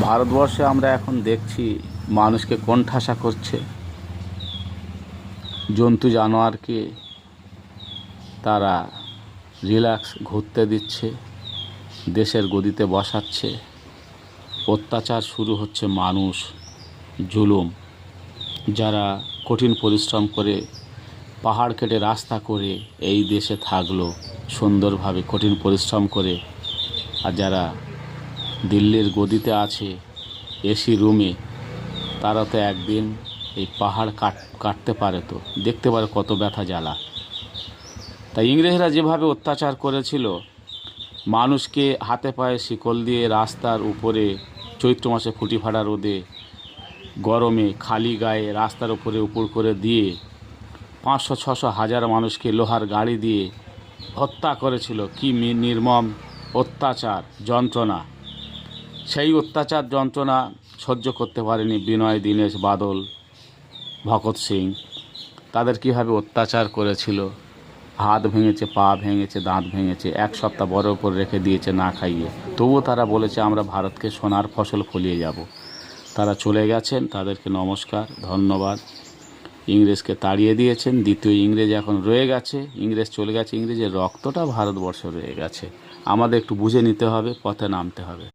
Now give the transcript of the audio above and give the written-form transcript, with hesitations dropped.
ভারতবর্ষে আমরা এখন দেখছি মানুষকে কোণঠাসা করছে, জন্তু জানোয়ারকে তারা রিল্যাক্স ঘুরতে দিচ্ছে, দেশের গদিতে বসাচ্ছে, অত্যাচার শুরু হচ্ছে। মানুষ জুলুম, যারা কঠিন পরিশ্রম করে পাহাড় কেটে রাস্তা করে এই দেশে থাকলো সুন্দরভাবে কঠিন পরিশ্রম করে, আর যারা দিল্লির গদিতে আছে এসি রুমে, তারা তো একদিন এই পাহাড় কাটতে পারে, তো দেখতে পারে কত ব্যথা জ্বালা। তাই ইংরেজরা যেভাবে অত্যাচার করেছিল, মানুষকে হাতে পায়ে শিকল দিয়ে রাস্তার উপরে চৈত্র মাসে ফুটি ফাটা রোদে গরমে খালি গায়ে রাস্তার উপরে উপর করে দিয়ে 500-600 হাজার মানুষকে লোহার গাড়ি দিয়ে হত্যা করেছিল। কি নির্মম অত্যাচার, যন্ত্রণা! সেই অত্যাচার যন্ত্রণা সহ্য করতে পারেনি বিনয়, দীনেশ, বাদল, ভগৎ সিং। তাদের কীভাবে অত্যাচার করেছিল, হাত ভেঙেছে, পা ভেঙেছে, দাঁত ভেঙেছে, 1 সপ্তাহ বড় উপর রেখে দিয়েছে না খাইয়ে। তবুও তারা বলেছে আমরা ভারতকে সোনার ফসল ফলিয়ে যাব। তারা চলে গেছেন, তাদেরকে নমস্কার, ধন্যবাদ। ইংরেজকে তাড়িয়ে দিয়েছেন, দ্বিতীয় ইংরেজ এখন রয়ে গেছে। ইংরেজ চলে গেছে, ইংরেজের রক্তটা ভারতবর্ষে রয়ে গেছে। আমাদের একটু বুঝে নিতে হবে, পথে নামতে হবে।